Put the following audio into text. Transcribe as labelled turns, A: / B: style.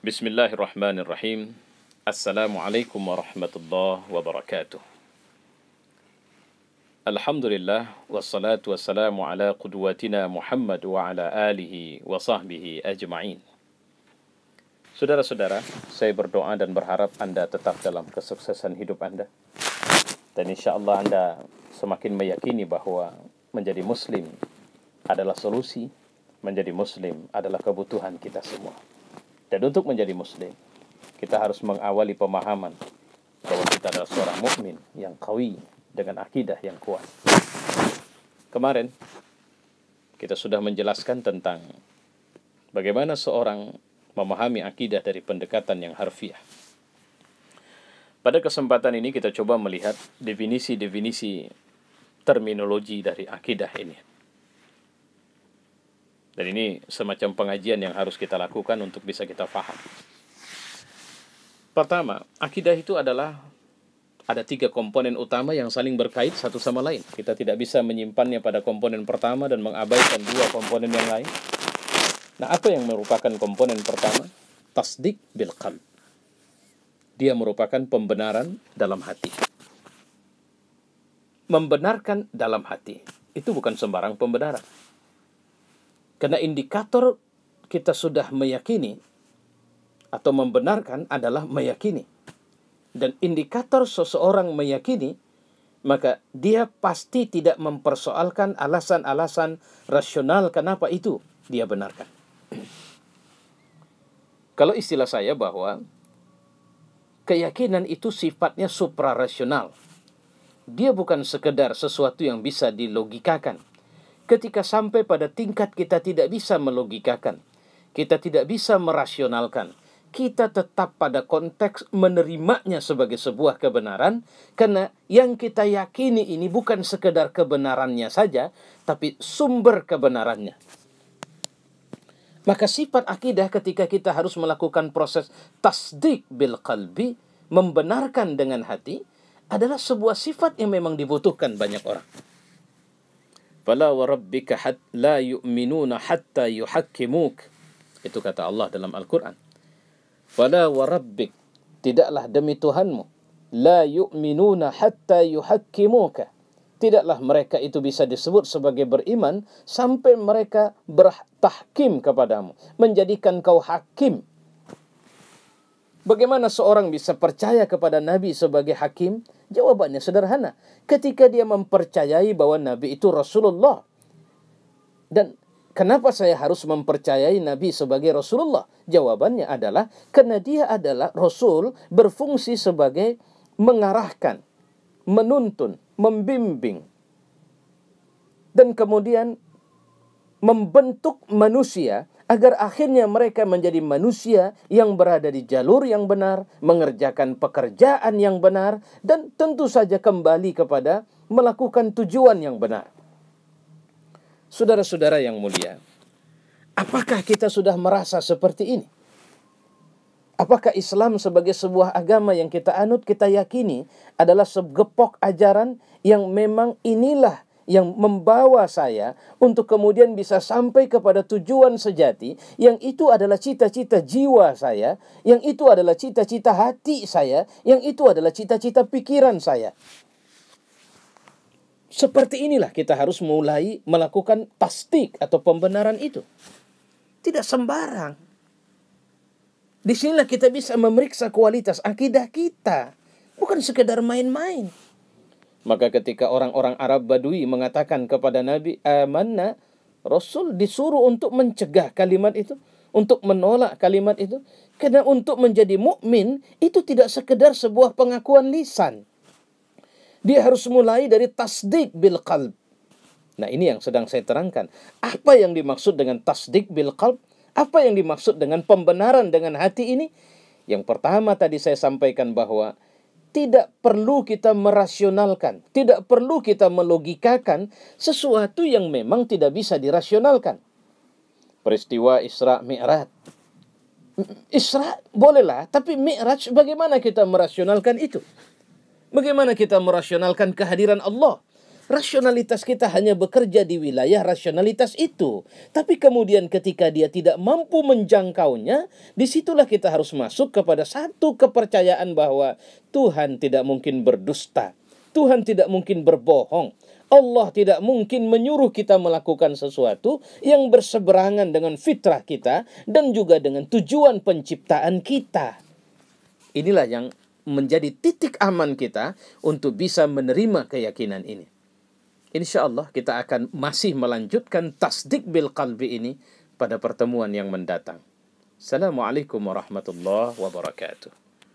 A: Bismillahirrahmanirrahim. Assalamualaikum warahmatullahi wabarakatuh. Alhamdulillah, wassalatu wassalamu ala qudwatina Muhammad wa ala alihi wa sahbihi ajma'in. Saudara-saudara, saya berdoa dan berharap Anda tetap dalam kesuksesan hidup Anda. Dan insya Allah Anda semakin meyakini bahwa menjadi Muslim adalah solusi, menjadi Muslim adalah kebutuhan kita semua. Dan untuk menjadi Muslim, kita harus mengawali pemahaman bahwa kita adalah seorang mukmin yang qawi dengan akidah yang kuat. Kemarin kita sudah menjelaskan tentang bagaimana seorang memahami akidah dari pendekatan yang harfiah. Pada kesempatan ini kita coba melihat definisi-definisi terminologi dari akidah ini. Dan ini semacam pengajian yang harus kita lakukan untuk bisa kita faham. Pertama, akidah itu adalah ada 3 komponen utama yang saling berkait satu sama lain. Kita tidak bisa menyimpannya pada komponen pertama dan mengabaikan 2 komponen yang lain. Nah, apa yang merupakan komponen pertama? Tasdik bil qalb. Dia merupakan pembenaran dalam hati. Membenarkan dalam hati. Itu bukan sembarang pembenaran. Karena indikator kita sudah meyakini atau membenarkan adalah meyakini. Dan indikator seseorang meyakini, maka dia pasti tidak mempersoalkan alasan-alasan rasional kenapa itu dia benarkan. Kalau istilah saya bahwa keyakinan itu sifatnya suprarasional. Dia bukan sekedar sesuatu yang bisa dilogikakan. Ketika sampai pada tingkat kita tidak bisa melogikakan, kita tidak bisa merasionalkan, kita tetap pada konteks menerimanya sebagai sebuah kebenaran, karena yang kita yakini ini bukan sekedar kebenarannya saja, tapi sumber kebenarannya. Maka sifat akidah ketika kita harus melakukan proses tasdik bil qalbi, membenarkan dengan hati, adalah sebuah sifat yang memang dibutuhkan banyak orang. Fala wa rabbika la yu'minuna hatta yuhakkimuk. Itu kata Allah dalam Al-Quran. Fala wa rabbik, tidaklah demi Tuhanmu, la yu'minuna hatta yuhakkimuka. Tidaklah mereka itu bisa disebut sebagai beriman sampai mereka bertahkim kepadamu, menjadikan kau hakim. Bagaimana seorang bisa percaya kepada Nabi sebagai hakim? Jawabannya sederhana. Ketika dia mempercayai bahwa Nabi itu Rasulullah. Dan kenapa saya harus mempercayai Nabi sebagai Rasulullah? Jawabannya adalah karena dia adalah Rasul, berfungsi sebagai mengarahkan, menuntun, membimbing. Dan kemudian membentuk manusia agar akhirnya mereka menjadi manusia yang berada di jalur yang benar, mengerjakan pekerjaan yang benar, dan tentu saja kembali kepada melakukan tujuan yang benar. Saudara-saudara yang mulia, apakah kita sudah merasa seperti ini? Apakah Islam sebagai sebuah agama yang kita anut, kita yakini adalah segepok ajaran yang memang inilah yang membawa saya untuk kemudian bisa sampai kepada tujuan sejati, yang itu adalah cita-cita jiwa saya, yang itu adalah cita-cita hati saya, yang itu adalah cita-cita pikiran saya. Seperti inilah kita harus mulai melakukan tasdik atau pembenaran itu. Tidak sembarang. Disinilah kita bisa memeriksa kualitas akidah kita. Bukan sekedar main-main. Maka ketika orang-orang Arab Badui mengatakan kepada Nabi, amanna, Rasul disuruh untuk mencegah kalimat itu, untuk menolak kalimat itu. Karena untuk menjadi mukmin itu tidak sekedar sebuah pengakuan lisan. Dia harus mulai dari tasdik bil qalb. Nah, ini yang sedang saya terangkan. Apa yang dimaksud dengan tasdik bil qalb? Apa yang dimaksud dengan pembenaran dengan hati ini? Yang pertama tadi saya sampaikan bahwa tidak perlu kita merasionalkan, tidak perlu kita melogikakan sesuatu yang memang tidak bisa dirasionalkan. Peristiwa Isra Mi'raj. Isra bolehlah, tapi Mi'raj bagaimana kita merasionalkan itu? Bagaimana kita merasionalkan kehadiran Allah? Rasionalitas kita hanya bekerja di wilayah rasionalitas itu. Tapi kemudian ketika dia tidak mampu menjangkaunya, disitulah kita harus masuk kepada satu kepercayaan bahwa Tuhan tidak mungkin berdusta. Tuhan tidak mungkin berbohong. Allah tidak mungkin menyuruh kita melakukan sesuatu yang berseberangan dengan fitrah kita dan juga dengan tujuan penciptaan kita. Inilah yang menjadi titik aman kita untuk bisa menerima keyakinan ini. Insya Allah kita akan masih melanjutkan tasdik bil qalbi ini pada pertemuan yang mendatang. Assalamualaikum warahmatullahi wabarakatuh.